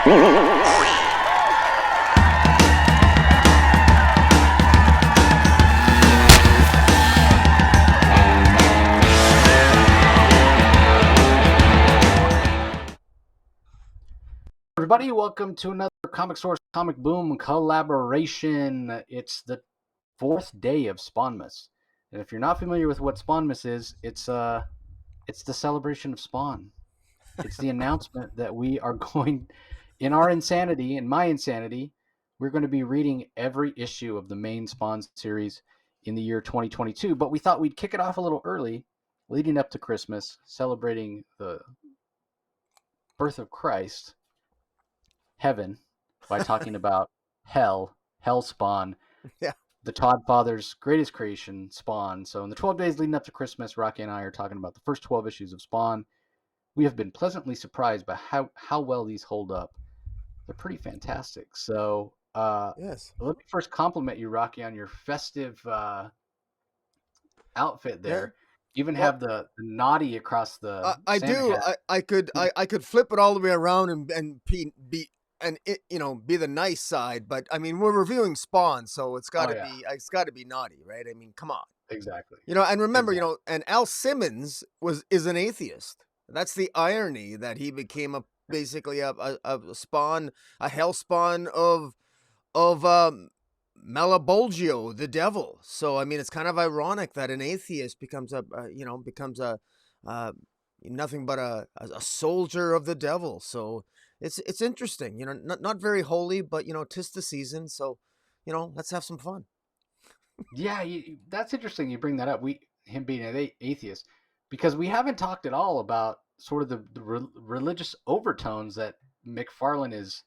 Everybody, welcome to another Comic Source Comic Boom collaboration. It's the fourth day of Spawnmas, and if you're not familiar with what Spawnmas is, it's the celebration of Spawn. It's the announcement that we are going, in our insanity, in my insanity, we're going to be reading every issue of the main Spawn series in the year 2022. But we thought we'd kick it off a little early, leading up to Christmas, celebrating the birth of Christ. Heaven, by talking about Hellspawn, Yeah. the Todd Father's greatest creation, Spawn. So in the 12 days leading up to Christmas, Rocky and I are talking about the first 12 issues of Spawn. We have been pleasantly surprised by how well these hold up. They're pretty fantastic. So Yes. let me first compliment you, Rocky, on your festive outfit there. You even have the naughty across the I Santa do. hat. I could flip it all the way around and be the nice side, but I mean we're reviewing Spawn, so it's got to be naughty, right? I mean, come on. Exactly. And remember, and Al Simmons is an atheist. That's the irony, that he became basically a spawn, a hell spawn of Malabolgio, the devil. So I mean, it's kind of ironic that an atheist becomes nothing but a soldier of the devil. So it's interesting, not very holy, but 'tis the season, so let's have some fun. Yeah, that's interesting. You bring that up. Him being an atheist, because we haven't talked at all about sort of the religious overtones that McFarlane is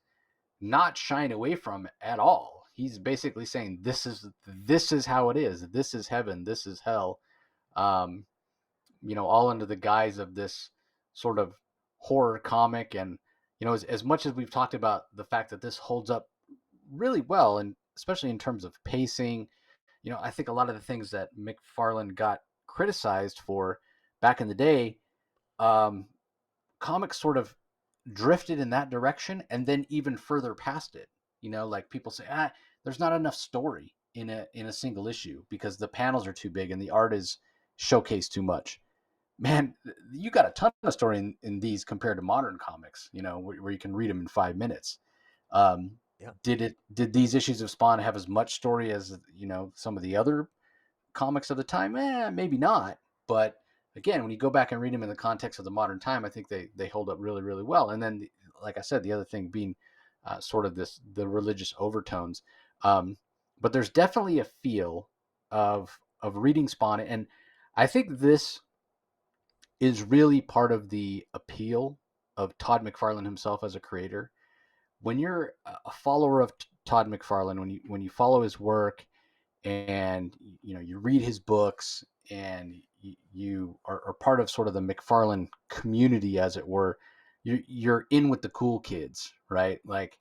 not shying away from at all. He's basically saying this is how it is. This is heaven. This is hell. All under the guise of this sort of horror comic. And as much as we've talked about the fact that this holds up really well, and especially in terms of pacing, I think a lot of the things that McFarlane got criticized for back in the day, comics sort of drifted in that direction and then even further past it. Like people say, there's not enough story in a single issue because the panels are too big and the art is showcased too much. Man, you got a ton of story in these compared to modern comics, where you can read them in 5 minutes. Yeah. Did these issues of Spawn have as much story as some of the other comics of the time? Maybe not. But again, when you go back and read them in the context of the modern time, I think they hold up really, really well. And then, like I said, the other thing being sort of the religious overtones. But there's definitely a feel of reading Spawn, and I think this is really part of the appeal of Todd McFarlane himself as a creator. When you're a follower of Todd McFarlane, when you follow his work and you read his books and you are part of sort of the McFarlane community, as it were, you're in with the cool kids, right? Like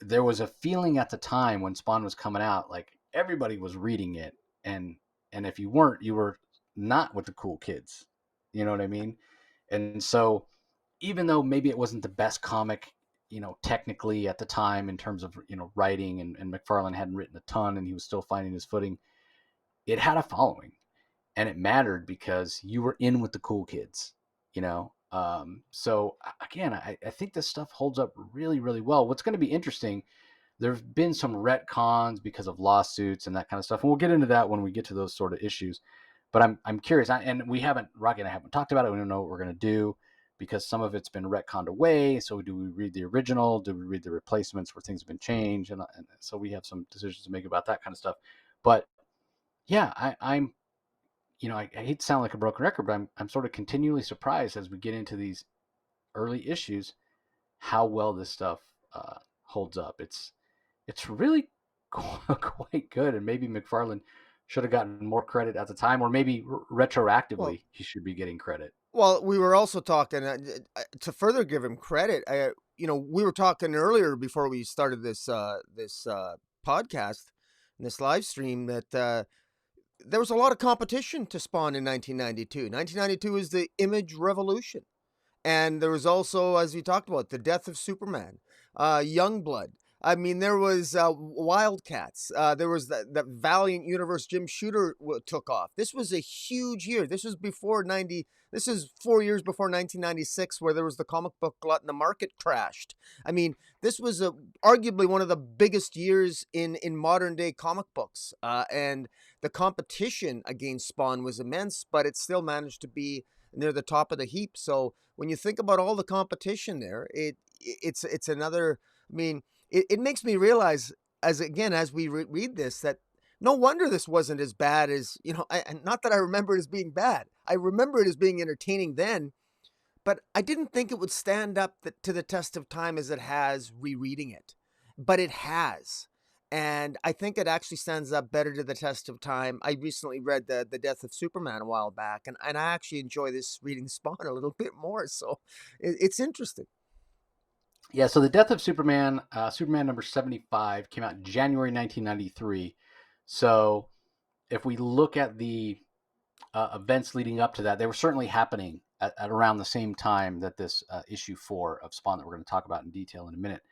there was a feeling at the time when Spawn was coming out, like everybody was reading it, and if you weren't, you were not with the cool kids. You know what I mean? And so even though maybe it wasn't the best comic, technically at the time in terms of, writing, and McFarlane hadn't written a ton and he was still finding his footing, it had a following and it mattered because you were in with the cool kids, so again, I think this stuff holds up really, really well. What's going to be interesting, there's been some retcons because of lawsuits and that kind of stuff. And we'll get into that when we get to those sort of issues. But I'm curious, and Rocky and I haven't talked about it. We don't know what we're going to do because some of it's been retconned away. So do we read the original? Do we read the replacements where things have been changed? And so we have some decisions to make about that kind of stuff. But yeah, I'm I hate to sound like a broken record, but I'm sort of continually surprised as we get into these early issues how well this stuff holds up. It's really quite good, and maybe McFarlane should have gotten more credit at the time, or maybe retroactively he should be getting credit. Well, we were also talking to further give him credit. We were talking earlier before we started this podcast, this live stream, that there was a lot of competition to Spawn in 1992. 1992 is the Image Revolution. And there was also, as we talked about, the death of Superman. Youngblood. I mean, there was Wildcats. There was the Valiant Universe Jim Shooter took off. This was a huge year. This was before 90. This is 4 years before 1996, where there was the comic book glut and the market crashed. I mean, this was arguably one of the biggest years in modern day comic books. And the competition against Spawn was immense, but it still managed to be near the top of the heap. So when you think about all the competition there, it's another. I mean, it makes me realize, as again as we read this, that no wonder this wasn't as bad as, and not that I remember it as being bad. I remember it as being entertaining then, but I didn't think it would stand up to the test of time as it has rereading it. But it has. And I think it actually stands up better to the test of time. I recently read the Death of Superman a while back, and I actually enjoy this reading Spawn a little bit more. So it's interesting. Yeah, so the Death of Superman, Superman number 75, came out in January 1993. So if we look at the events leading up to that, they were certainly happening at around the same time that this issue 4 of Spawn that we're going to talk about in detail in a minute.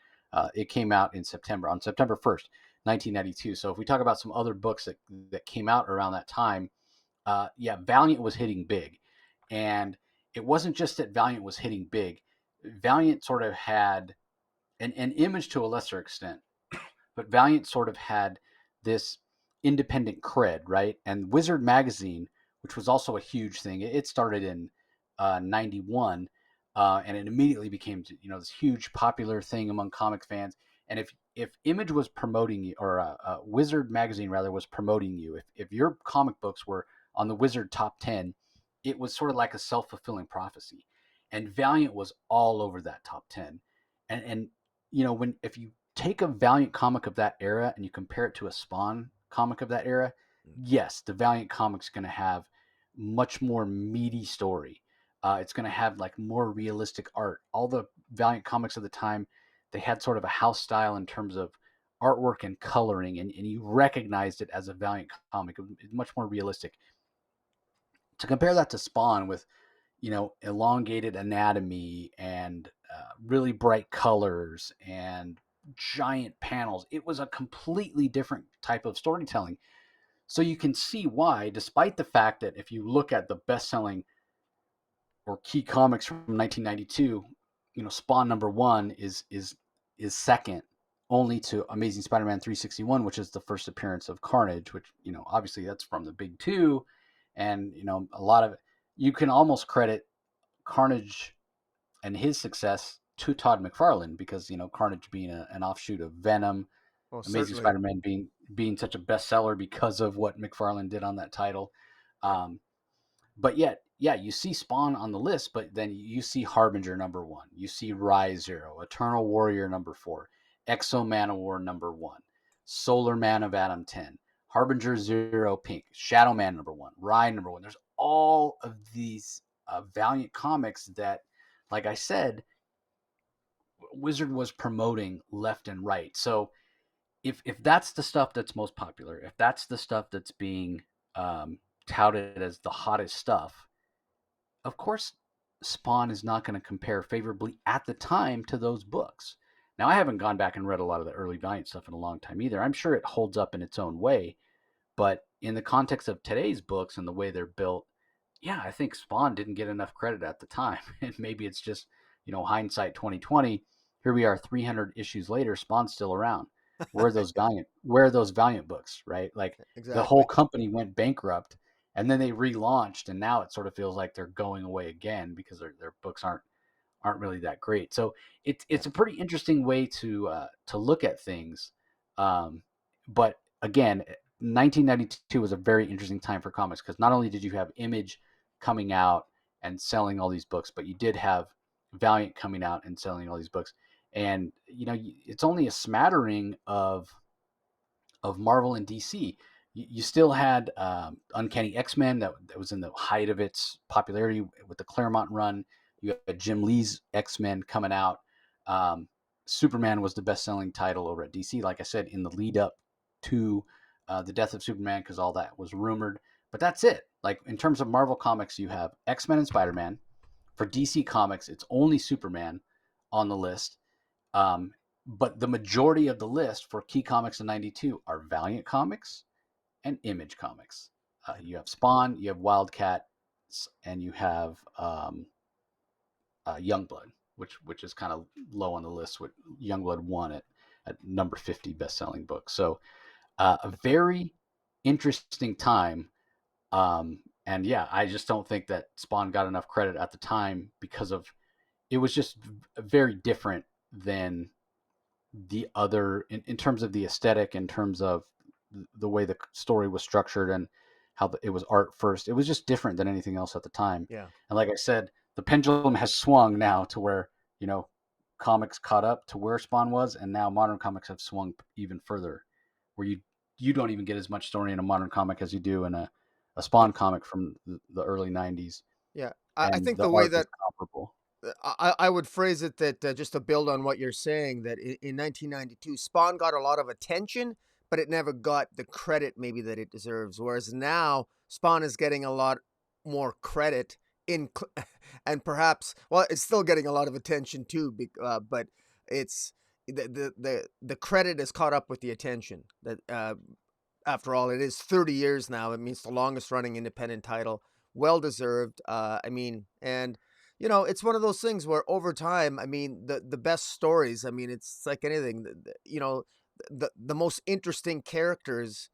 It came out in September, on September 1st, 1992. So if we talk about some other books that came out around that time, yeah, Valiant was hitting big. And it wasn't just that Valiant was hitting big. Valiant sort of had an Image to a lesser extent, but Valiant sort of had this independent cred, right? And Wizard magazine, which was also a huge thing, it started in 91, and it immediately became, this huge popular thing among comic fans. And if Image was promoting you, or Wizard magazine rather was promoting you, if your comic books were on the Wizard top 10, it was sort of like a self-fulfilling prophecy. And Valiant was all over that top 10. And when if you take a Valiant comic of that era and you compare it to a Spawn comic of that era, yes, the Valiant comic's going to have much more meaty story. It's going to have like more realistic art. All the Valiant comics of the time, they had sort of a house style in terms of artwork and coloring, and you recognized it as a Valiant comic. It's much more realistic. To compare that to Spawn with, elongated anatomy and really bright colors and giant panels, it was a completely different type of storytelling. So you can see why, despite the fact that if you look at the best-selling or key comics from 1992, Spawn number 1 is second only to Amazing Spider-Man 361, which is the first appearance of Carnage, which, obviously that's from the big two. And, a lot of you can almost credit Carnage and his success to Todd McFarlane, because, Carnage being an offshoot of Venom, Well, Amazing certainly. Spider-Man being such a bestseller because of what McFarlane did on that title. But yet, yeah, you see Spawn on the list, but then you see Harbinger number 1, you see Rise 0, Eternal Warrior number 4, Exo Man of War number 1, Solar Man of Atom 10, Harbinger 0 Pink, Shadow Man number 1, Rye number 1. There's all of these Valiant comics that, like I said, Wizard was promoting left and right. So if that's the stuff that's most popular, if that's the stuff that's being touted as the hottest stuff, of course, Spawn is not going to compare favorably at the time to those books. Now, I haven't gone back and read a lot of the early Valiant stuff in a long time either. I'm sure it holds up in its own way, but in the context of today's books and the way they're built, yeah, I think Spawn didn't get enough credit at the time. And maybe it's just, hindsight 2020. Here we are 300 issues later, Spawn's still around. Where are those Valiant books, right? Like the whole Exactly. company went bankrupt and then they relaunched, and now it sort of feels like they're going away again because their books aren't really that great. So Yeah. it's a pretty interesting way to look at things. But again, 1992 was a very interesting time for comics, because not only did you have Image coming out and selling all these books, but you did have Valiant coming out and selling all these books. And it's only a smattering of Marvel and DC. You still had Uncanny X-Men that was in the height of its popularity with the Claremont run. You had Jim Lee's X-Men coming out. Superman was the best-selling title over at DC, like I said, in the lead up to the death of Superman, because all that was rumored. But that's it. Like, in terms of Marvel Comics, you have X-Men and Spider-Man. For DC Comics, it's only Superman on the list. Um, but the majority of the list for key comics in '92 are Valiant Comics and Image Comics. You have Spawn, you have Wildcat, and you have Youngblood, which is kind of low on the list. With Youngblood won at number 50 best-selling book. So a very interesting time. And yeah, I just don't think that Spawn got enough credit at the time because of it was just very different than the other in terms of the aesthetic, in terms of the way the story was structured and how it was art first. It was just different than anything else at the time. Yeah. And like I said, the pendulum has swung now to where, you know, comics caught up to where Spawn was, and now modern comics have swung even further, where you don't even get as much story in a modern comic as you do in a Yeah. Spawn comic from the early '90s, Yeah. I and think the the way art is that comparable. I would phrase it that just to build on what you're saying, that in 1992, Spawn got a lot of attention, but it never got the credit maybe that it deserves. Whereas now, Spawn is getting a lot more credit in, and perhaps, well, it's still getting a lot of attention too, but it's the credit is caught up with the attention. That after all, it is 30 years now. It means the longest running independent title. Well deserved. I mean, and it's one of those things where over time, I mean, the best stories, I mean, it's like anything, the most interesting characters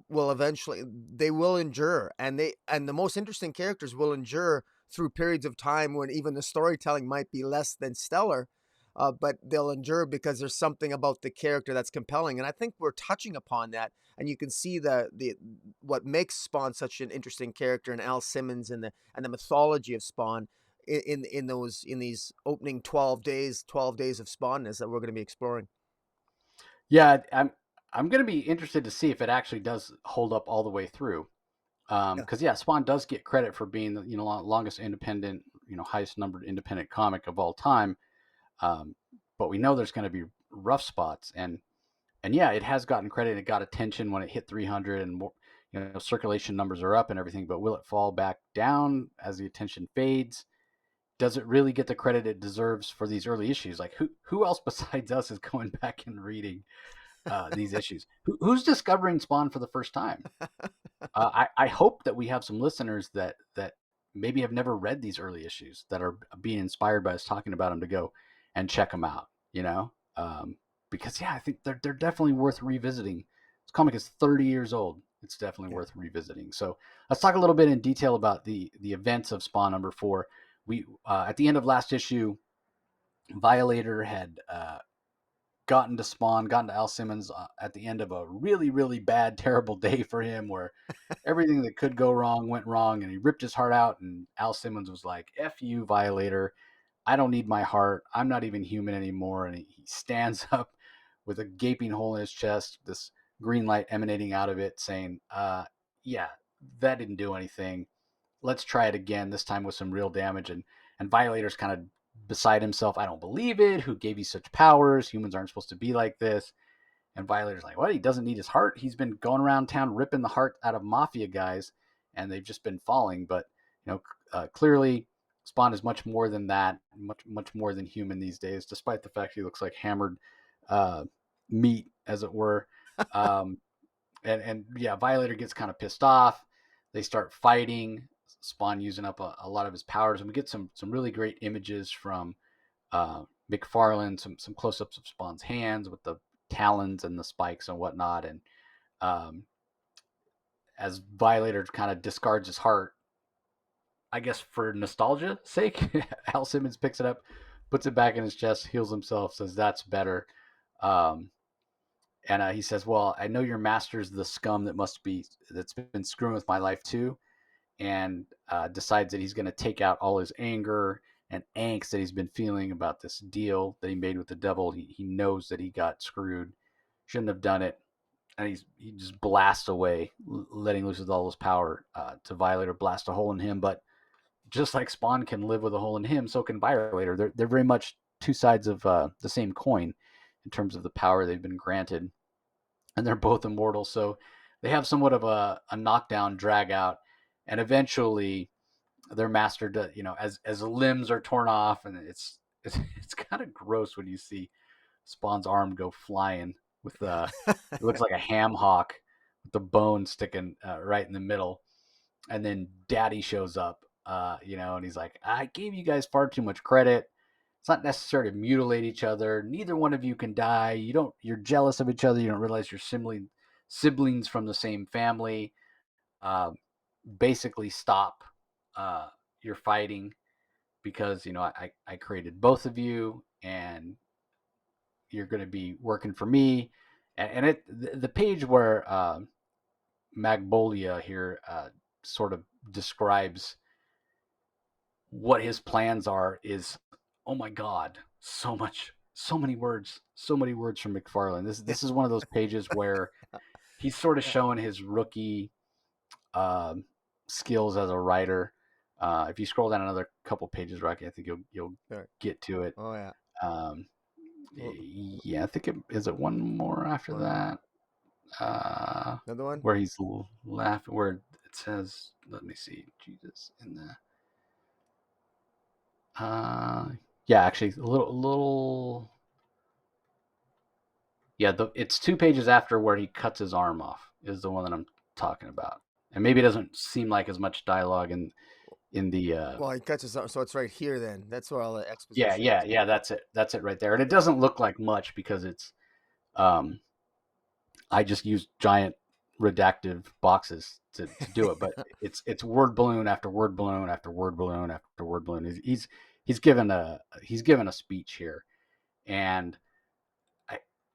will eventually they will endure, and the most interesting characters will endure through periods of time when even the storytelling might be less than stellar, but they'll endure because there's something about the character that's compelling. And I think we're touching upon that, and you can see the what makes Spawn such an interesting character, and Al Simmons and the mythology of Spawn in these opening 12 days of Spawnness that we're going to be exploring. Yeah, I'm going to be interested to see if it actually does hold up all the way through. Yeah. Because yeah, Spawn does get credit for being the longest independent, highest numbered independent comic of all time. Um, but we know there's going to be rough spots, and yeah, it has gotten credit. It got attention when it hit 300, and more, circulation numbers are up and everything. But will it fall back down as the attention fades? Does it really get the credit it deserves for these early issues? Like who else besides us is going back and reading these issues? Who's discovering Spawn for the first time? I hope that we have some listeners that maybe have never read these early issues that are being inspired by us talking about them to go and check them out. Because yeah, I think they're definitely worth revisiting. This comic is 30 years old. It's definitely Yeah. worth revisiting. So let's talk a little bit in detail about the events of Spawn #4. We at the end of last issue, Violator had gotten to Al Simmons at the end of a really, really bad, terrible day for him, where everything that could go wrong went wrong, and he ripped his heart out. And Al Simmons was like, "F you, Violator. I don't need my heart. I'm not even human anymore." And he stands up with a gaping hole in his chest, this green light emanating out of it, saying, "Yeah, that didn't do anything. Let's try it again. This time with some real damage." And Violator's kind of beside himself. "I don't believe it. Who gave you such powers? Humans aren't supposed to be like this." And Violator's like, "What? He doesn't need his heart. He's been going around town ripping the heart out of mafia guys, and they've just been falling." But clearly, Spawn is much more than that, much more than human these days. Despite the fact he looks like hammered uh, meat, as it were. Um, and yeah, Violator gets kind of pissed off. They start fighting. Spawn using up a lot of his powers, and we get some really great images from McFarlane, some close ups of Spawn's hands with the talons and the spikes and whatnot. And um, as Violator kind of discards his heart, I guess for nostalgia's sake, Al Simmons picks it up, puts it back in his chest, heals himself, says that's better. Um, and he says, "Well, I know your master's the scum that's been screwing with my life too." And decides that he's going to take out all his anger and angst that he's been feeling about this deal that he made with the devil. He knows that he got screwed, shouldn't have done it, and he just blasts away, letting loose with all his power to Violator, blast a hole in him. But just like Spawn can live with a hole in him, so can Violator. They're very much two sides of the same coin in terms of the power they've been granted, and they're both immortal. So they have somewhat of a knockdown, drag out, and eventually their master does, as limbs are torn off, and it's it's kind of gross when you see Spawn's arm go flying with it looks like a ham hock with the bone sticking right in the middle. And then Daddy shows up, and he's like, "I gave you guys far too much credit. It's not necessary to mutilate each other. Neither one of you can die. You're jealous of each other. You don't realize you're siblings from the same family. Uh, Basically, stop uh, your fighting because I created both of you, and you're going to be working for me." And the page where Magnolia here sort of describes what his plans are is, oh my god, so many words from McFarlane. This is one of those pages where he's sort of Yeah. showing his rookie um, skills as a writer. If you scroll down another couple pages, Rocky, I think you'll Sure. get to it. Oh yeah. Um, Well, yeah, I think it one more after one more. that, uh, Another one. where he's laughing, where it says, let me see, Jesus in the uh, yeah, actually a little yeah, it's 2 pages after where he cuts his arm off is the one that I'm talking about, and maybe it doesn't seem like as much dialogue in the Well, he catches something, so it's right here. Then that's where all the yeah, exposition yeah, is. yeah, that's it right there, and it doesn't look like much because it's um I just use giant redactive boxes to do it, but it's word balloon after word balloon after word balloon after word balloon. He's given a speech here, and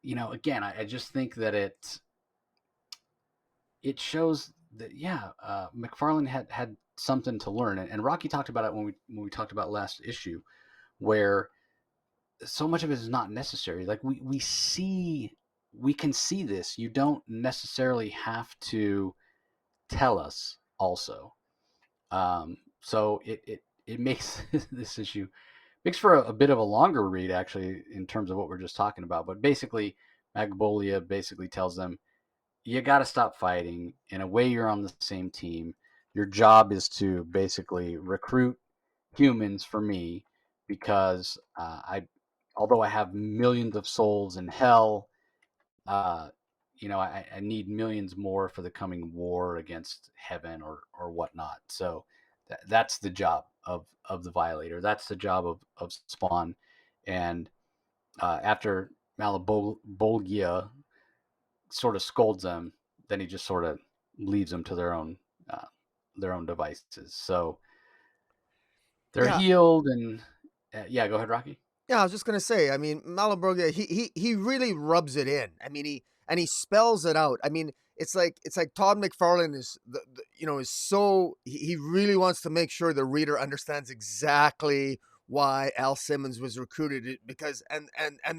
again, I just think that it shows that McFarlane had something to learn, and Rocky talked about it when we talked about last issue, where so much of it is not necessary. Like we can see this. You don't necessarily have to tell us also. So it makes this issue makes for a bit of a longer read actually in terms of what we're just talking about. But basically, Magnolia basically tells them you got to stop fighting. In a way, you're on the same team. Your job is to basically recruit humans for me because although I have millions of souls in hell, uh, I need millions more for the coming war against heaven or whatnot. So that's the job of the Violator. That's the job of Spawn. And after Malabolgia sort of scolds them, then he just sort of leaves them to uh, their own devices. So they're Yeah. healed, and yeah, go ahead, Rocky. Yeah, I was just gonna say. I mean, Malaburga, he really rubs it in. I mean, he spells it out. I mean, it's like Todd McFarlane is is so he really wants to make sure the reader understands exactly why Al Simmons was recruited because and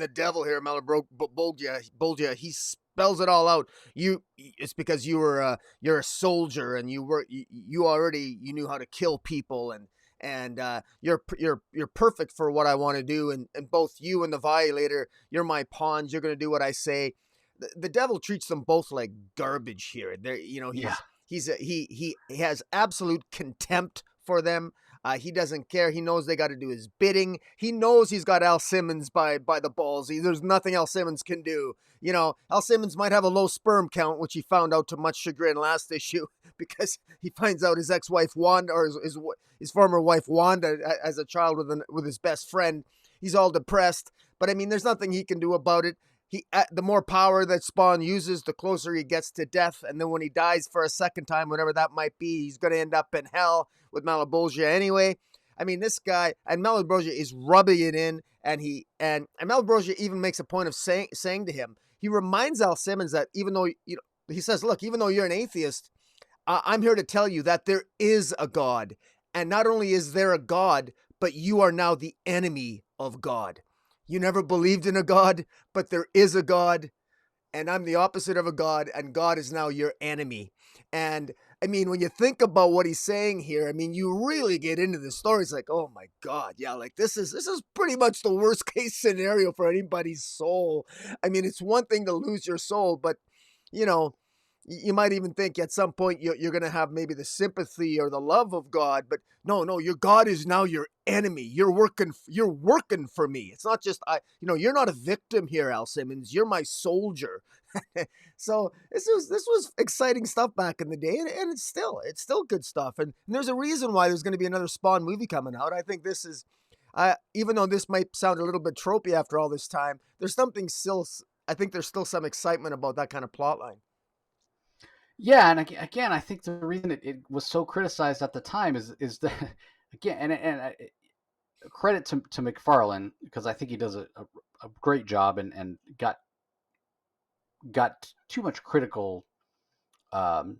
the devil here, Bolgia, he spells it all out. It's because you're a soldier and you already you knew how to kill people and you're perfect for what I want to do. And both you and the Violator, you're my pawns. You're gonna do what I say. The devil treats them both like garbage here. There, Yeah, he has absolute contempt for them. He doesn't care. He knows they got to do his bidding. He knows he's got Al Simmons by the balls. There's nothing Al Simmons can do. Al Simmons might have a low sperm count, which he found out to much chagrin last issue because he finds out his ex-wife Wanda or his former wife Wanda as a child with his best friend. He's all depressed, but I mean, there's nothing he can do about it. The more power that Spawn uses, the closer he gets to death, and then when he dies for a second time, whatever that might be, he's going to end up in hell with Malabolgia anyway. I mean, this guy and Malabolgia is rubbing it in, and Malabolgia even makes a point of saying to him, he reminds Al Simmons that even though he says, look, even though you're an atheist, I'm here to tell you that there is a God, and not only is there a God, but you are now the enemy of God. You never believed in a God, but there is a God, and I'm the opposite of a God, and God is now your enemy. And I mean, when you think about what he's saying here, I mean, you really get into the story. It's like, oh my God, yeah, like this is pretty much the worst case scenario for anybody's soul. I mean, it's one thing to lose your soul, but you know, You might even think at some point you're going to have maybe the sympathy or the love of God, but no, your God is now your enemy. You're working for me. It's not just you're not a victim here, Al Simmons. You're my soldier. So this was exciting stuff back in the day, and it's still good stuff. And there's a reason why there's going to be another Spawn movie coming out. I think this is, even though this might sound a little bit tropey after all this time, there's something still. I think there's still some excitement about that kind of plot line. Yeah, and again, I think the reason it was so criticized at the time is that again, credit to McFarlane, because I think he does a great job, and got too much critical um,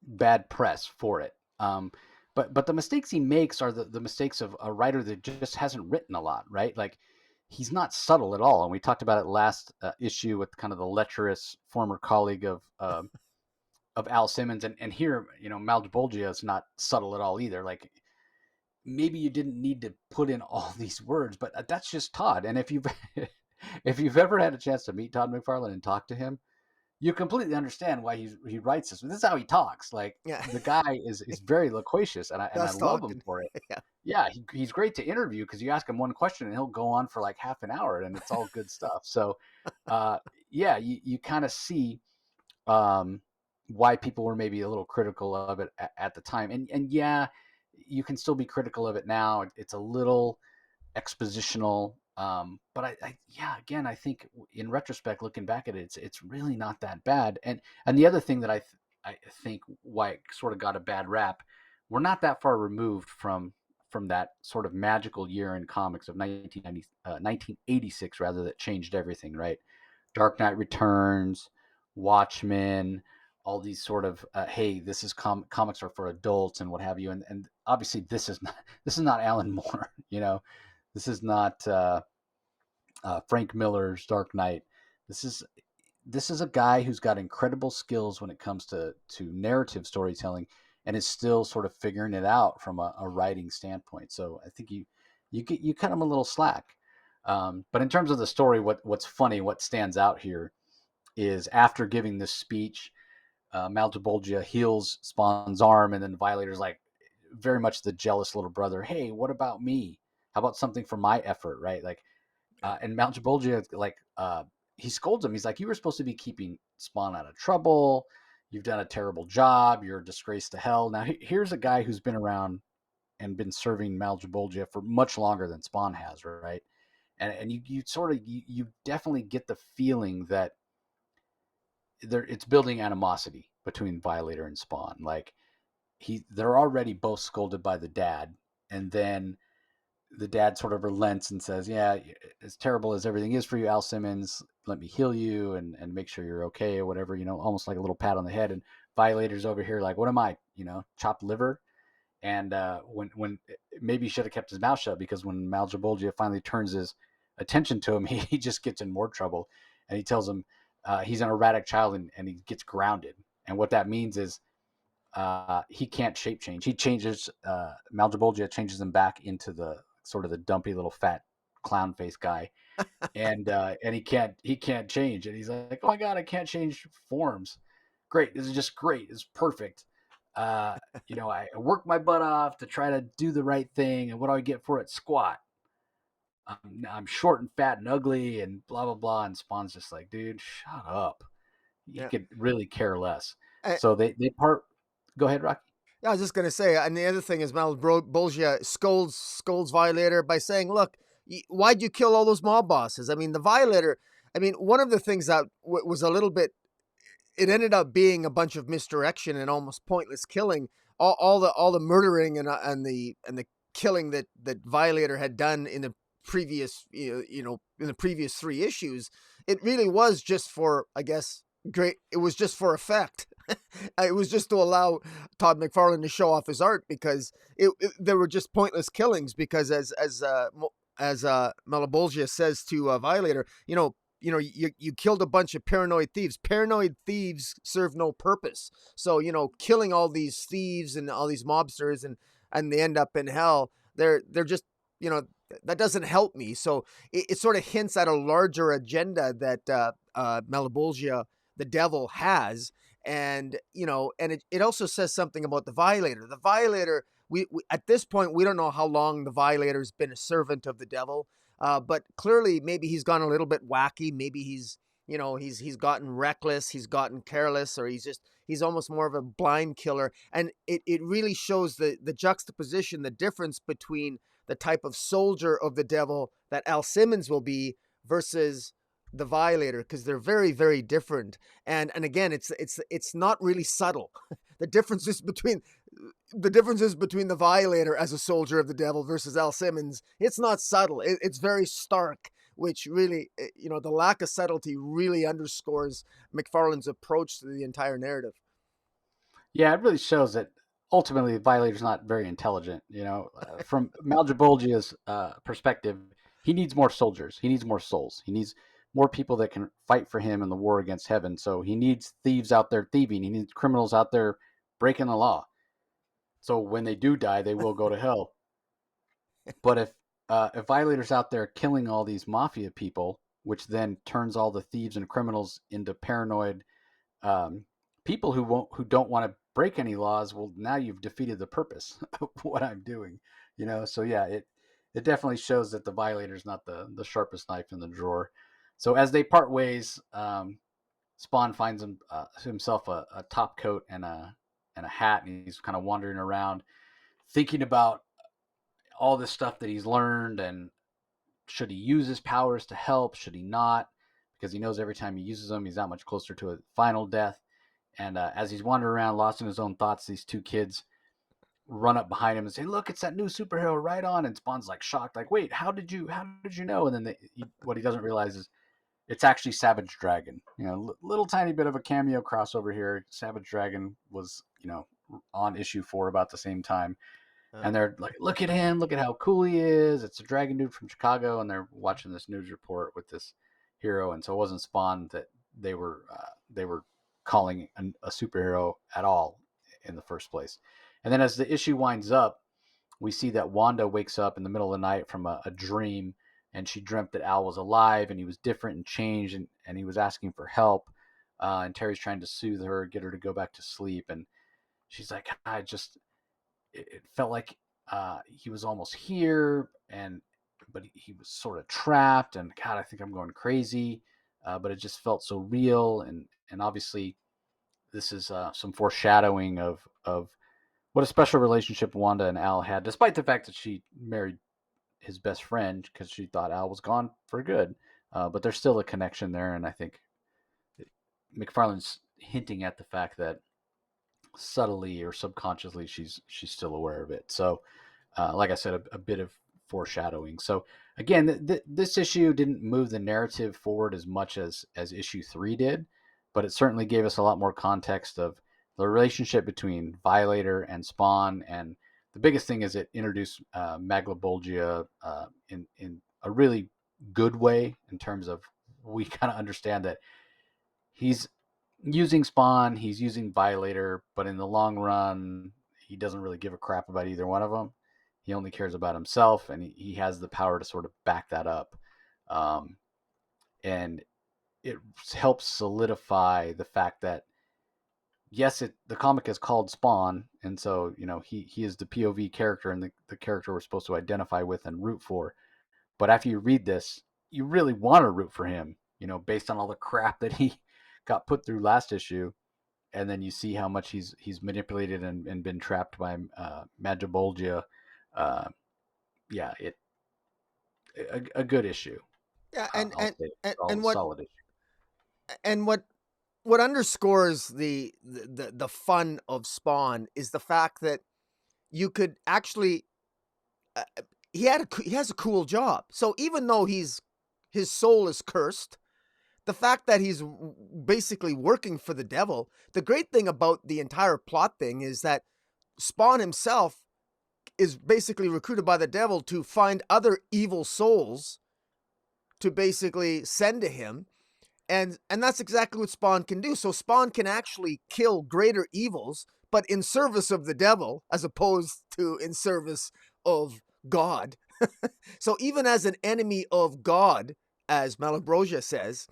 bad press for it. But the mistakes he makes are the mistakes of a writer that just hasn't written a lot, right? Like, he's not subtle at all, and we talked about it last issue with kind of the lecherous former colleague of Al Simmons, and here, Malbolgia is not subtle at all either. Like, maybe you didn't need to put in all these words, but that's just Todd. And if you've if you've ever had a chance to meet Todd McFarlane and talk to him, you completely understand why he writes this. This is how he talks. Like, Yeah, the guy is very loquacious, and I that's love him talking. for it. Yeah. Yeah, he's great to interview because you ask him one question and he'll go on for like half an hour, and it's all good stuff. So, yeah, you kind of see um, why people were maybe a little critical of it at the time, and yeah, you can still be critical of it now. It's a little expositional, but yeah, again, I think in retrospect, looking back at it, it's really not that bad. And the other thing that I think why it sort of got a bad rap, we're not that far removed from that sort of magical year in comics of 1986 rather, that changed everything, right? Dark Knight Returns, Watchmen, all these sort of hey, this is comics are for adults and what have you, and obviously this is not Alan Moore, this is not Frank Miller's Dark Knight. This is this is a guy who's got incredible skills when it comes to narrative storytelling, and is still sort of figuring it out from a writing standpoint. So I think you cut him a little slack. But in terms of the story, what's funny, what stands out here is after giving this speech, Maltabolgia heals Spawn's arm, and then Violator's like, very much the jealous little brother. Hey, what about me? How about something for my effort, right? Like, and Maltabolgia, like, he scolds him. He's like, you were supposed to be keeping Spawn out of trouble. You've done a terrible job. You're a disgrace to hell. Now, here's a guy who's been around and been serving Maltabolgia for much longer than Spawn has, right? And you sort of you definitely get the feeling that it's building animosity between Violator and Spawn. Like, they're already both scolded by the dad, and then the dad sort of relents and says, "Yeah, as terrible as everything is for you, Al Simmons, let me heal you and make sure you're okay," or whatever. Almost like a little pat on the head. And Violator's over here like, "What am I? Chopped liver?" And when maybe he should have kept his mouth shut, because when Malbolgia finally turns his attention to him, he just gets in more trouble, and he tells him he's an erratic child, and he gets grounded. And what that means is he can't shape change. He changes Malbolgia changes him back into the sort of the dumpy little fat clown face guy, and he can't change. And he's like, "Oh my god, I can't change forms. Great, this is just great. It's perfect. Uh, I work my butt off to try to do the right thing, and what do I get for it? Squat. I'm short and fat and ugly and blah blah blah." And Spawn's just like, "Dude, shut up. He Yeah. could really care less." I, So they part. Go ahead, Rocky. yeah, I was just gonna say, and the other thing is Malbolgia scolds Violator by saying, "Look, why'd you kill all those mob bosses?" I mean, the Violator. I mean, one of the things that was a little bit, it ended up being a bunch of misdirection and almost pointless killing. All the murdering and the killing that Violator had done in the previous in the previous 3 issues. It really was just for, I guess, great. It was just for effect. It was just to allow Todd McFarlane to show off his art, because there were just pointless killings. Because as Malabolgia says to Violator, you killed a bunch of paranoid thieves. Paranoid thieves serve no purpose. So, killing all these thieves and all these mobsters, and they end up in hell. They're just, that doesn't help me. So it sort of hints at a larger agenda that Malabolgia, the devil, has. And and it also says something about the Violator. The Violator, we at this point we don't know how long the Violator's been a servant of the devil, but clearly maybe he's gone a little bit wacky. Maybe he's gotten reckless, he's gotten careless, or he's almost more of a blind killer. And it really shows the juxtaposition, the difference between the type of soldier of the devil that Al Simmons will be versus the Violator, because they're very, very different. And again, it's not really subtle. The differences between the Violator as a soldier of the devil versus Al Simmons, it's not subtle. It's very stark, which really, the lack of subtlety really underscores McFarlane's approach to the entire narrative. Yeah, it really shows that ultimately the Violator's not very intelligent. From Maljabolgia's perspective, he needs more soldiers. He needs more souls. He needs more people that can fight for him in the war against heaven. So he needs thieves out there thieving. He needs criminals out there breaking the law. So when they do die, they will go to hell. But if Violator's out there killing all these mafia people, which then turns all the thieves and criminals into paranoid um, people who don't want to break any laws, well, now you've defeated the purpose of what I'm doing. So yeah, it definitely shows that the Violator is not the sharpest knife in the drawer. So as they part ways, Spawn finds himself a top coat and a hat, and he's kind of wandering around thinking about all this stuff that he's learned, and should he use his powers to help, should he not, because he knows every time he uses them he's that much closer to a final death. And as he's wandering around lost in his own thoughts, these two kids run up behind him and say, "Look, it's that new superhero, right on." And Spawn's like shocked, like, "Wait, how did you know?" And then what he doesn't realize is it's actually Savage Dragon. Little tiny bit of a cameo crossover here. Savage Dragon was on issue 4 about the same time. And they're like, "Look at him, look at how cool he is. It's a dragon dude from Chicago." And they're watching this news report with this hero. And so it wasn't Spawn that they were calling a superhero at all in the first place. And then as the issue winds up, we see that Wanda wakes up in the middle of the night from a dream, and she dreamt that Al was alive and he was different and changed, and he was asking for help. And Terry's trying to soothe her, get her to go back to sleep. And she's like, it felt like he was almost here, but he was sort of trapped, and God, I think I'm going crazy. But it just felt so real, and obviously this is some foreshadowing of what a special relationship Wanda and Al had, despite the fact that she married his best friend because she thought Al was gone for good. But there's still a connection there, and I think McFarlane's hinting at the fact that subtly or subconsciously she's still aware of it. So like I said, a bit of foreshadowing. So again, this issue didn't move the narrative forward as much as issue 3 did, but it certainly gave us a lot more context of the relationship between Violator and Spawn. And the biggest thing is it introduced Maglobolgia in a really good way, in terms of we kind of understand that he's using Spawn, he's using Violator, but in the long run, he doesn't really give a crap about either one of them. He only cares about himself, and he has the power to sort of back that up. And it helps solidify the fact that, yes, the comic is called Spawn, and so he is the POV character and the character we're supposed to identify with and root for. But after you read this, you really want to root for him, based on all the crap that he got put through last issue. And then you see how much he's manipulated and been trapped by Magibolgia. Yeah, a good issue. Yeah, I'll say and solid issue. and what underscores the fun of Spawn is the fact that you could actually he has a cool job. So even though his soul is cursed, the fact that he's basically working for the devil, the great thing about the entire plot thing is that Spawn himself is basically recruited by the devil to find other evil souls to basically send to him. And that's exactly what Spawn can do. So Spawn can actually kill greater evils, but in service of the devil, as opposed to in service of God. So even as an enemy of God, as Malabrosia says,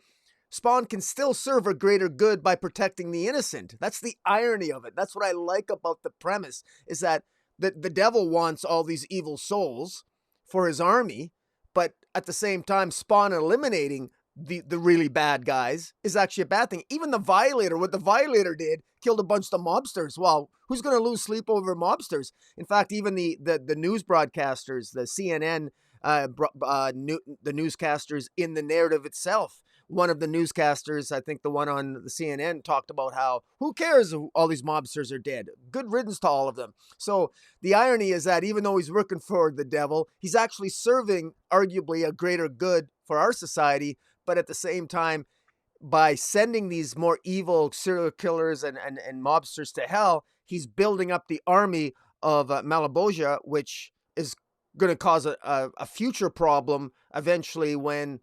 Spawn can still serve a greater good by protecting the innocent. That's the irony of it. That's what I like about the premise, is that the devil wants all these evil souls for his army, but at the same time, Spawn eliminating the really bad guys is actually a bad thing. Even the Violator, what the Violator did, killed a bunch of the mobsters. Well, who's going to lose sleep over mobsters? In fact, even the news broadcasters, the CNN, the newscasters in the narrative itself, one of the newscasters, I think the one on the CNN, talked about how, who cares if all these mobsters are dead? Good riddance to all of them. So the irony is that even though he's working for the devil, he's actually serving arguably a greater good for our society. But at the same time, by sending these more evil serial killers and mobsters to hell, he's building up the army of Malaboja, which is going to cause a future problem eventually when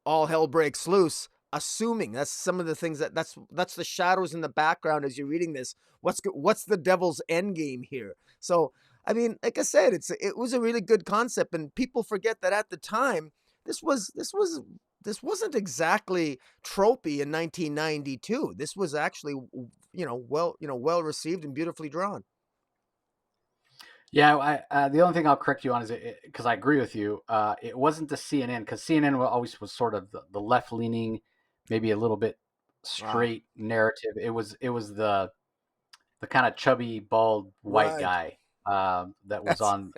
all hell breaks loose. Assuming that's some of the things that's the shadows in the background as you're reading this. What's the devil's end game here? So I mean, like I said, it was a really good concept, and people forget that at the time this wasn't exactly tropey in 1992. This was actually well received and beautifully drawn. Yeah, the only thing I'll correct you on is because I agree with you. It wasn't the CNN, because CNN always was sort of the left leaning, maybe a little bit Wow. straight narrative. It was the kind of chubby, bald white Right. guy that was That's on.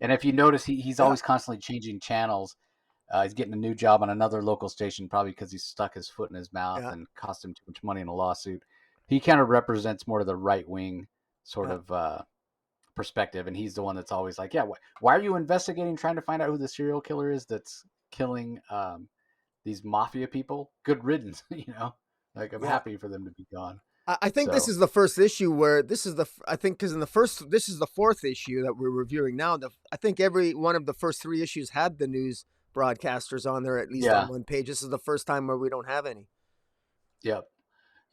And if you notice, he's yeah, always constantly changing channels. He's getting a new job on another local station, probably because he stuck his foot in his mouth yeah, and cost him too much money in a lawsuit. He kind of represents more of the right wing sort yeah. of perspective, and he's the one that's always like, "Yeah, why are you investigating, trying to find out who the serial killer is that's killing these mafia people? Good riddance, you know. Like, I'm Yeah. happy for them to be gone." I think this So is the first issue where this is I think because in the first, this is the fourth issue that we're reviewing now. I think every one of the first three issues had the news broadcasters on there, at least on yeah, one page. This is the first time where we don't have any. yep,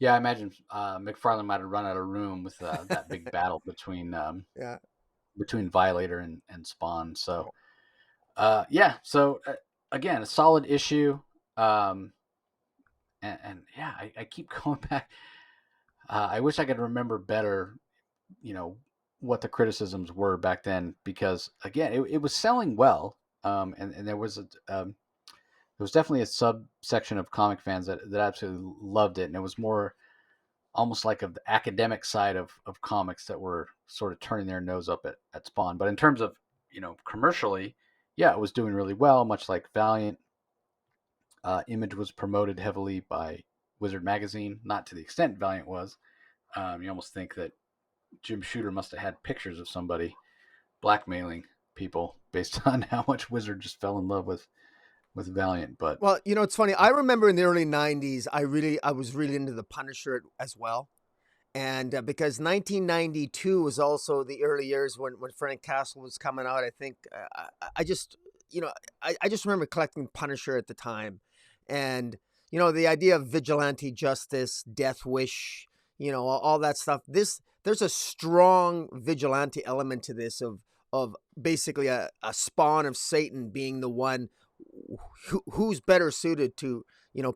yeah. I imagine McFarlane might have run out of room with that big battle Yeah. between Violator and Spawn. So Oh, yeah, so again, a solid issue. Um, and yeah, I keep going back. I wish I could remember better, you know, what the criticisms were back then, because again, it was selling well. And there was definitely a subsection of comic fans that absolutely loved it. And it was more almost like of the academic side of comics that were sort of turning their nose up at Spawn. But in terms of, commercially, yeah, it was doing really well, much like Valiant. Image was promoted heavily by Wizard Magazine, not to the extent Valiant was. You almost think that Jim Shooter must have had pictures of somebody blackmailing people based on how much Wizard just fell in love with Valiant. But well, it's funny. I remember in the early '90s, I was really into the Punisher as well. And because 1992 was also the early years when Frank Castle was coming out. I think I just, I just remember collecting Punisher at the time. And, the idea of vigilante justice, death wish, all that stuff. There's a strong vigilante element to this of basically a spawn of Satan being the one who's better suited to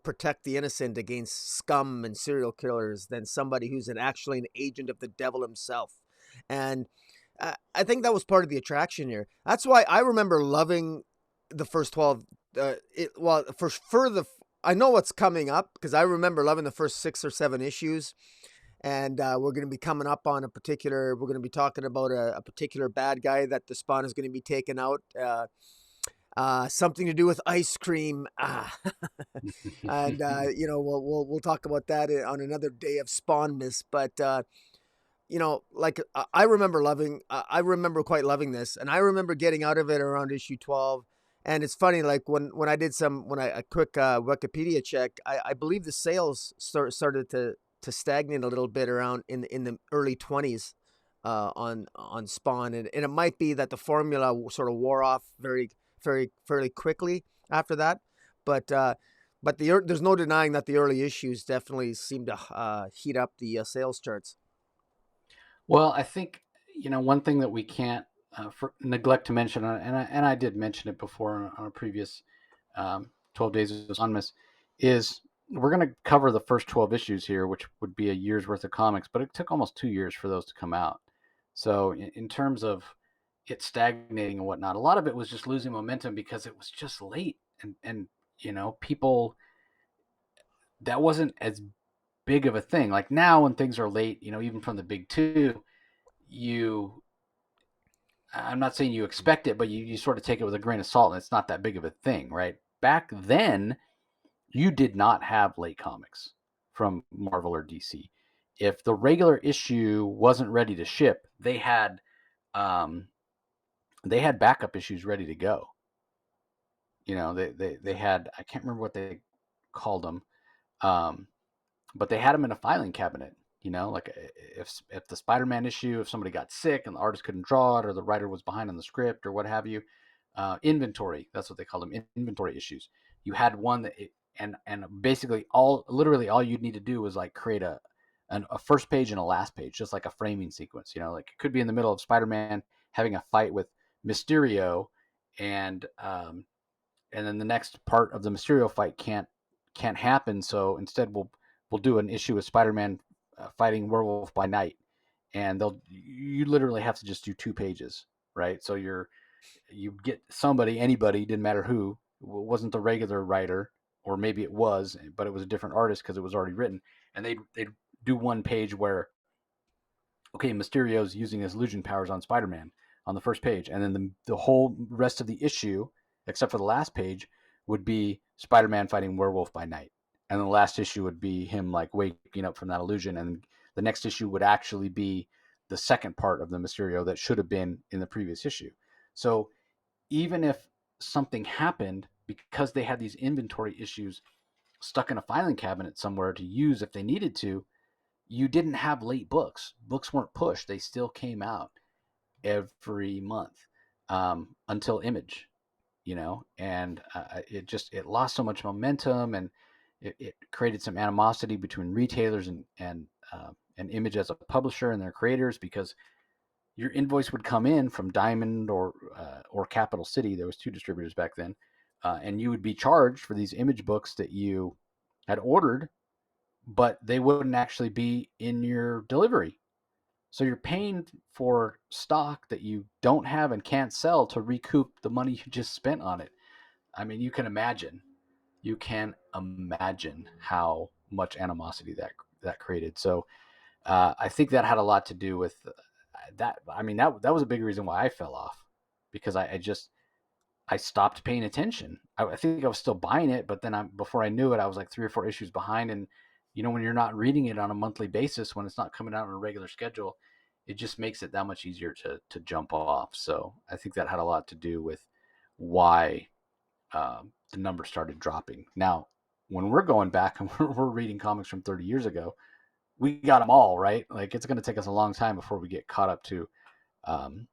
protect the innocent against scum and serial killers than somebody who's actually an agent of the devil himself. And I think that was part of the attraction here. That's why I remember loving the first 12. For the I know what's coming up because I remember loving the first 6 or 7 issues. And we're going to be coming up on we're going to be talking about a particular bad guy that the Spawn is going to be taking out. Something to do with ice cream. And we'll talk about that on another day of Spawnmas. But like I remember I remember quite loving this, and I remember getting out of it around issue 12. And it's funny, like when I did a quick Wikipedia check, I believe the sales started to stagnate a little bit around in the early 20s on Spawn, and it might be that the formula sort of wore off fairly quickly after that. But there's no denying that the early issues definitely seem to heat up the sales charts. well, I think one thing that we can't neglect to mention, and I did mention it before on a previous 12 Days of Sonmas, is we're going to cover the first 12 issues here, which would be a year's worth of comics, but it took almost 2 years for those to come out. So in terms of it stagnating and whatnot, a lot of it was just losing momentum because it was just late, and people, that wasn't as big of a thing. Like now when things are late, even from the big two, you I'm not saying you expect it, but you sort of take it with a grain of salt, and it's not that big of a thing, right? Back then, you did not have late comics from Marvel or DC. If the regular issue wasn't ready to ship, um, they had backup issues ready to go. They had, I can't remember what they called them, um, but they had them in a filing cabinet. Like if the Spider-Man issue, if somebody got sick and the artist couldn't draw it, or the writer was behind on the script, or what have you, inventory. That's what they called them, inventory issues. You had one and basically literally all you'd need to do was like create a first page and a last page, just like a framing sequence. Like it could be in the middle of Spider-Man having a fight with Mysterio, and then the next part of the Mysterio fight can't happen. So instead, we'll do an issue with Spider-Man fighting Werewolf by Night, and you literally have to just do 2 pages, right? So you get anybody, didn't matter who, wasn't the regular writer, or maybe it was, but it was a different artist because it was already written, and they'd do 1 page where, okay, Mysterio's using his illusion powers on Spider-Man on the first page, and then the whole rest of the issue, except for the last page, would be Spider-Man fighting Werewolf by Night, and the last issue would be him like waking up from that illusion, and the next issue would actually be the second part of the Mysterio that should have been in the previous issue. So even if something happened, because they had these inventory issues stuck in a filing cabinet somewhere to use if they needed to, you didn't have late books. Books weren't pushed; they still came out every month, until Image, and it lost so much momentum, and it created some animosity between retailers and Image as a publisher and their creators, because your invoice would come in from Diamond or Capital City. There was 2 distributors back then, and you would be charged for these Image books that you had ordered, but they wouldn't actually be in your delivery. So you're paying for stock that you don't have and can't sell to recoup the money you just spent on it. I mean, you can imagine how much animosity that created. So I think that had a lot to do with that. I mean, that was a big reason why I fell off, because I stopped paying attention. I think I was still buying it, but then before I knew it, I was like 3 or 4 issues behind. And when you're not reading it on a monthly basis, when it's not coming out on a regular schedule, it just makes it that much easier to jump off. So I think that had a lot to do with why the numbers started dropping. Now, when we're going back and we're reading comics from 30 years ago, we got them all right. Like it's going to take us a long time before we get caught up um,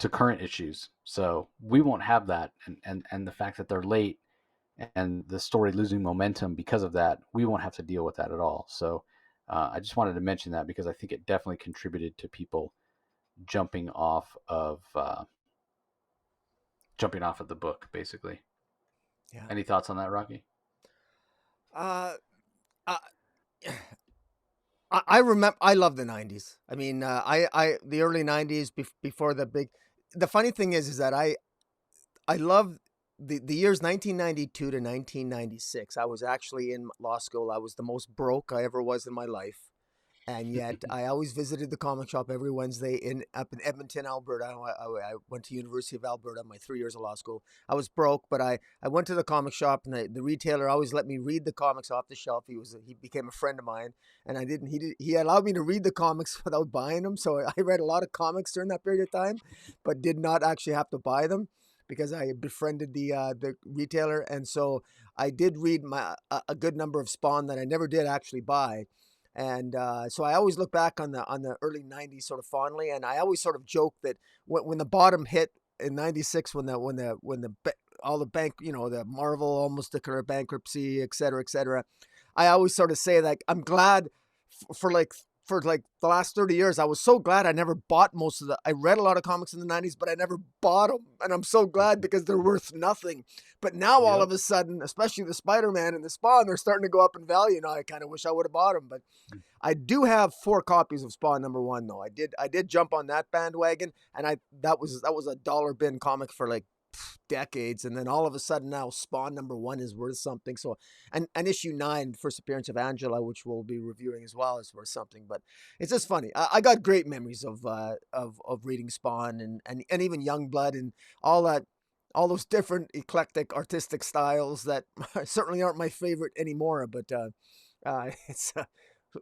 to current issues. So we won't have that, and the fact that they're late and the story losing momentum because of that, we won't have to deal with that at all. So I just wanted to mention that because I think it definitely contributed to people jumping off of the book, basically. Yeah. Any thoughts on that, Rocky? Uh, I, I remember. I love the '90s. I mean, the early '90s before the big. The funny thing is that I love the years 1992 to 1996. I was actually in law school. I was the most broke I ever was in my life. And yet I always visited the comic shop every Wednesday up in Edmonton, Alberta. I went to University of Alberta, my 3 years of law school. I was broke, but I went to the comic shop, and the retailer always let me read the comics off the shelf. He became a friend of mine, and he allowed me to read the comics without buying them. So I read a lot of comics during that period of time, but did not actually have to buy them because I befriended the retailer. And so I did read a good number of Spawn that I never did actually buy. And so I always look back on the early '90s sort of fondly, and I always sort of joke that when the bottom hit in '96, all the bank, the Marvel almost declared bankruptcy, et cetera, et cetera. I always sort of say, like, I'm glad for like for like the last 30 years, I was so glad I never bought most of the. I read a lot of comics in the 90s, but I never bought them. And I'm so glad because they're worth nothing. But now all Yep. of a sudden, especially the Spider-Man and the Spawn, they're starting to go up in value. Now I kind of wish I would have bought them, but I do have 4 copies of Spawn #1 though. I did jump on that bandwagon, and that was a dollar bin comic for like decades, and then all of a sudden now Spawn #1 is worth something. So, and issue 9, first appearance of Angela, which we'll be reviewing as well, is worth something. But it's just funny. I got great memories of reading Spawn and even Youngblood and all that, all those different eclectic artistic styles that certainly aren't my favorite anymore. But it's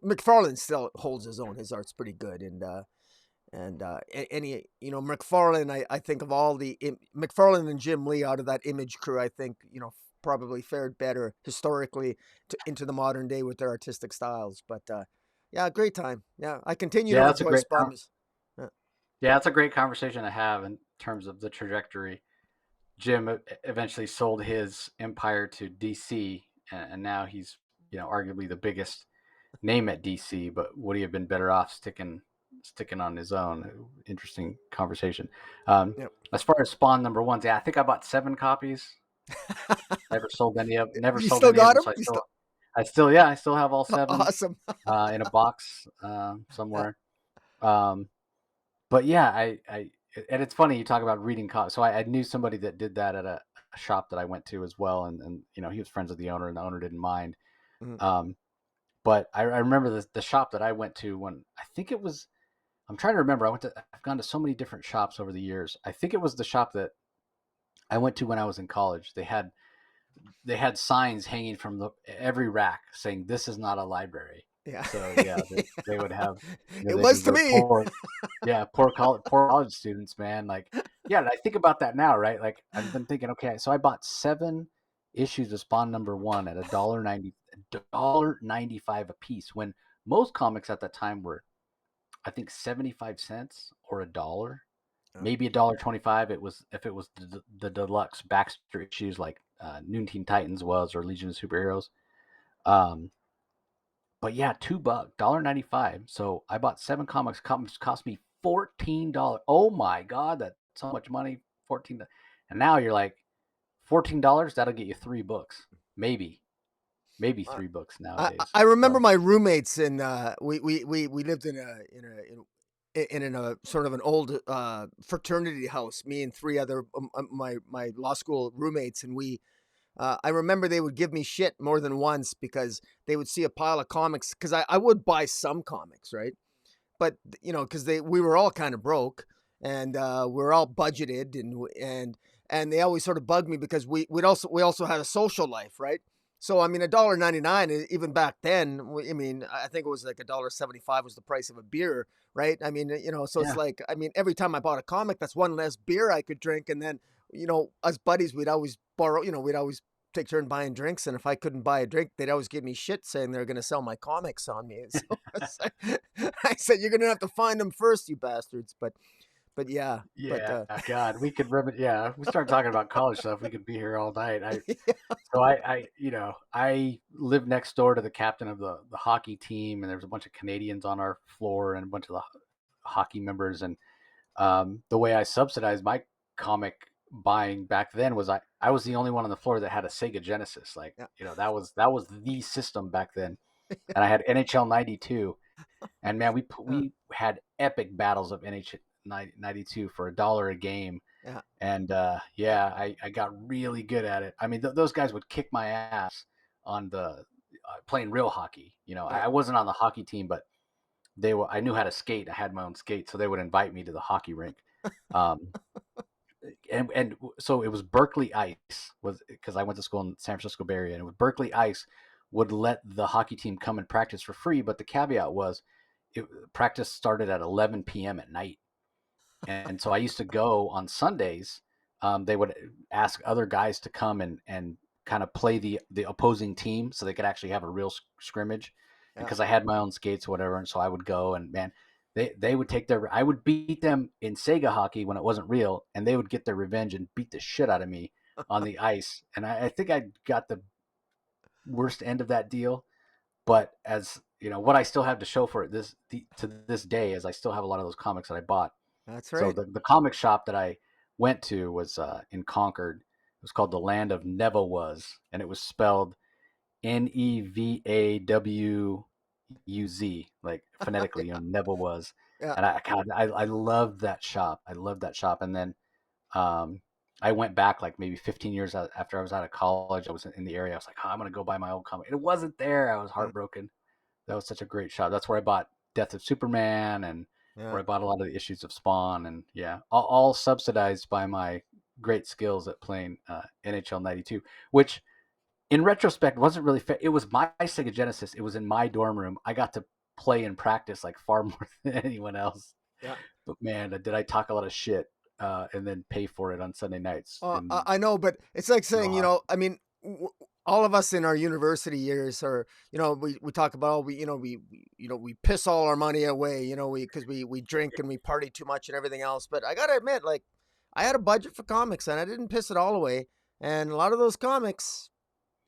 McFarlane still holds his own. His art's pretty good, and any, McFarlane, I think of all the McFarlane and Jim Lee out of that Image crew, I think, probably fared better historically into the modern day with their artistic styles. But yeah, great time. Yeah, I continue Yeah, to that's a enjoy great. Spawn. Yeah, Yeah, that's a great conversation to have in terms of the trajectory. Jim eventually sold his empire to DC, and now he's arguably the biggest name at DC. But would he have been better off sticking on his own? Interesting conversation. Um, yeah. as far as Spawn #1s, yeah, I think I bought 7 copies. Never sold any of never You sold still any of got them. him? So You still I still have all 7 awesome. in a box Yeah, somewhere. Um, but yeah, I and it's funny you talk about reading comics. So I knew somebody that did that at a shop that I went to as well, and he was friends with the owner, and the owner didn't mind. mhm, Um, but I remember the shop that I went to when I think it was. I'm trying to remember. I've gone to so many different shops over the years. I think it was the shop that I went to when I was in college. They had signs hanging from every rack saying this is not a library. yeah. So yeah, they would have, It they'd be was to very me. poor. Yeah, poor college students, man. Like, yeah, and I think about that now, right? Like, I've been thinking, okay, so I bought 7 issues of Spawn #1 at $1.95 a piece, when most comics at that time were, I think, 75 cents or $1, Yeah. maybe $1.25. It was if it was the deluxe Baxter issues like Noon Teen Titans was, or Legion of Superheroes. Um, but yeah, $2, $1.95. So I bought 7 comics. Comics cost me $14. Oh my god, that's so much money. 14. And now you're like, $14. That'll get you 3 books, maybe Uh, 3 books I nowadays. I remember So my roommates in we lived in a sort of an old fraternity house. Me and 3 other my law school roommates, and we I remember they would give me shit more than once because they would see a pile of comics, because I would buy some comics, right? But because we were all kind of broke, and we were all budgeted, and they always sort of bugged me because we also had a social life, right? So I mean, $1.99, even back then. I mean, I think it was like $1.75 was the price of a beer, right? I mean, so it's yeah, like, I mean, every time I bought a comic, that's one less beer I could drink, and then us buddies, we'd always borrow, we'd always take turn buying drinks, and if I couldn't buy a drink, they'd always give me shit saying they're going to sell my comics on me. So it's like, I said, "You're going to have to find them first, you bastards." But yeah, but yeah. God, we could yeah. If we start talking about college stuff, we could be here all night. So I lived next door to the captain of the hockey team, and there was a bunch of Canadians on our floor and a bunch of the hockey members. And the way I subsidized my comic buying back then was I was the only one on the floor that had a Sega Genesis. Like, yeah, that was the system back then, and I had NHL '92, and man, uh, we had epic battles of NHL '92 for $1 a game. yeah, And yeah, I got really good at it. I mean, those guys would kick my ass on the playing real hockey. right. I wasn't on the hockey team, but I knew how to skate. I had my own skate, so they would invite me to the hockey rink. Um, and so it was Berkeley Ice, was because I went to school in San Francisco Bay Area, and it was Berkeley Ice would let the hockey team come and practice for free, but the caveat was practice started at 11 p.m. at night. And so I used to go on Sundays. They would ask other guys to come and kind of play the opposing team, so they could actually have a real scrimmage. And Yeah. because I had my own skates or whatever, and so I would go, and man, they would take I would beat them in Sega hockey when it wasn't real, and they would get their revenge and beat the shit out of me on the ice. And I think I got the worst end of that deal. But as what I still have to show for it to this day is I still have a lot of those comics that I bought. That's So right. the comic shop that I went to was in Concord. It was called the Land of Nevawuz, and it was spelled Nevawuz, like phonetically, Yeah. Nevawuz. Yeah. And I loved that shop. I loved that shop. And then um, I went back like maybe 15 years after I was out of college. I was in the area. I was like, oh, I'm gonna go buy my old comic. It wasn't there. I was Mm, heartbroken. That was such a great shop. That's where I bought Death of Superman and yeah. where I bought a lot of the issues of Spawn, and yeah, all subsidized by my great skills at playing NHL '92, which in retrospect wasn't really fair. It was my Sega Genesis. It was in my dorm room. I got to play and practice like far more than anyone else. Yeah. But man, did I talk a lot of shit and then pay for it on Sunday nights in I know, but it's like real saying, hockey. I mean, all of us in our university years, or we talk about, we piss all our money away, because we drink and we party too much and everything else. But I gotta admit, like, I had a budget for comics and I didn't piss it all away. And a lot of those comics,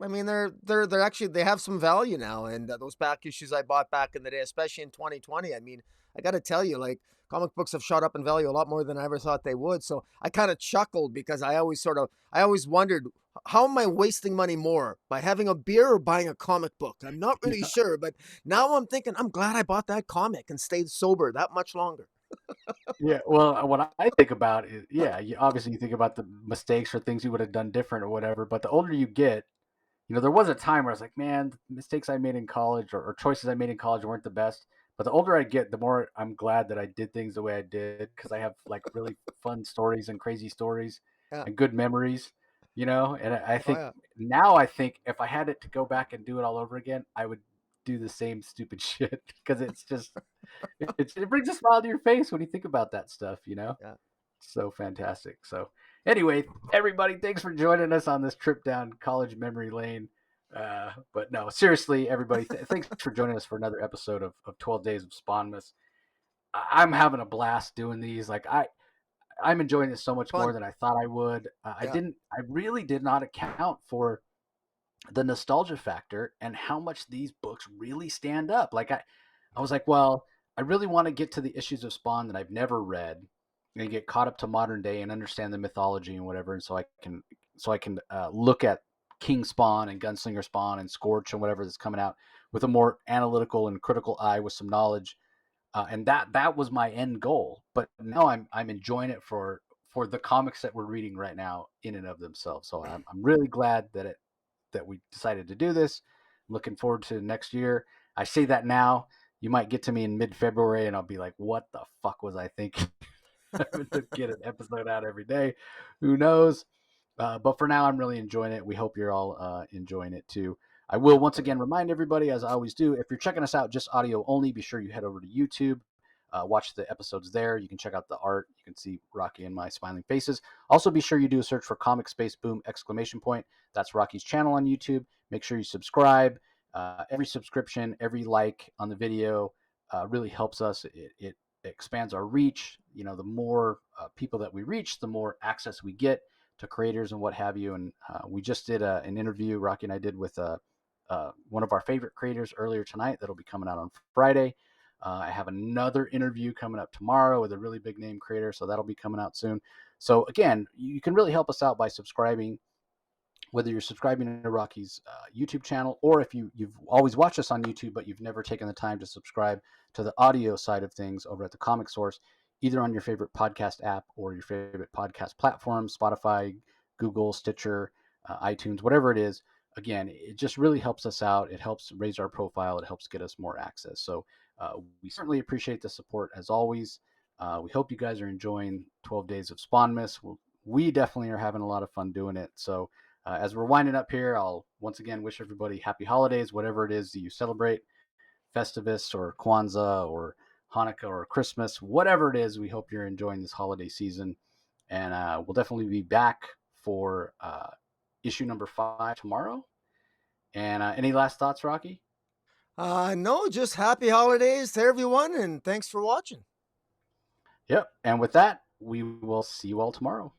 I mean, they're actually, they have some value now. And those back issues I bought back in the day, especially in 2020, I mean, I got to tell you, like, comic books have shot up in value a lot more than I ever thought they would. So I kind of chuckled because I always wondered, how am I wasting money more, by having a beer or buying a comic book? I'm not really sure, but now I'm thinking, I'm glad I bought that comic and stayed sober that much longer. Yeah, well, what I think about is, yeah, obviously you think about the mistakes or things you would have done different or whatever. But the older you get, there was a time where I was like, man, the mistakes I made in college or choices I made in college weren't the best. But the older I get, the more I'm glad that I did things the way I did because I have like really fun stories and crazy stories Yeah. and good memories, And I Oh think yeah. now I think if I had it to go back and do it all over again, I would do the same stupid shit because it's just it brings a smile to your face when you think about that stuff. Yeah. So fantastic. So anyway, everybody, thanks for joining us on this trip down college memory lane. But no, seriously, everybody, thanks for joining us for another episode of 12 Days of Spawnmas. I'm having a blast doing these. Like I'm enjoying this so much more Fun. than I thought I would. Yeah. I really did not account for the nostalgia factor and how much these books really stand up. Like I was like, well, I really want to get to the issues of Spawn that I've never read and get caught up to modern day and understand the mythology and whatever. And so I can look at King Spawn and Gunslinger Spawn and Scorch and whatever that's coming out with a more analytical and critical eye with some knowledge. And that was my end goal. But now I'm enjoying it for the comics that we're reading right now in and of themselves. So I'm really glad that we decided to do this. I'm looking forward to next year. I say that now. You might get to me in mid-February and I'll be like, what the fuck was I thinking? Having to get an episode out every day. Who knows? But for now, I'm really enjoying it. We hope you're all enjoying it too. I will once again remind everybody, as I always do, if you're checking us out just audio only, be sure you head over to YouTube. Watch the episodes there. You can check out the art. You can see Rocky and my smiling faces. Also, be sure you do a search for Comic Space Boom ! That's Rocky's channel on YouTube. Make sure you subscribe. Every subscription, every like on the video really helps us. It expands our reach. The more people that we reach, the more access we get to creators and what have you. And we just did an interview Rocky and I did with one of our favorite creators earlier tonight that'll be coming out on Friday. I have another interview coming up tomorrow with a really big name creator, so that'll be coming out soon. So again, you can really help us out by subscribing, whether you're subscribing to Rocky's YouTube channel or if you've always watched us on YouTube, but you've never taken the time to subscribe to the audio side of things over at the Comic Source, either on your favorite podcast app or your favorite podcast platform, Spotify, Google, Stitcher, iTunes, whatever it is. Again, it just really helps us out. It helps raise our profile. It helps get us more access. So we certainly appreciate the support as always. We hope you guys are enjoying 12 Days of Spawnmas. We definitely are having a lot of fun doing it. So as we're winding up here, I'll once again wish everybody happy holidays, whatever it is that you celebrate, Festivus or Kwanzaa or Hanukkah or Christmas, whatever it is. We hope you're enjoying this holiday season. And we'll definitely be back for issue number 5 tomorrow. And any last thoughts, Rocky? No, just happy holidays to everyone, and thanks for watching. Yep. And with that, we will see you all tomorrow.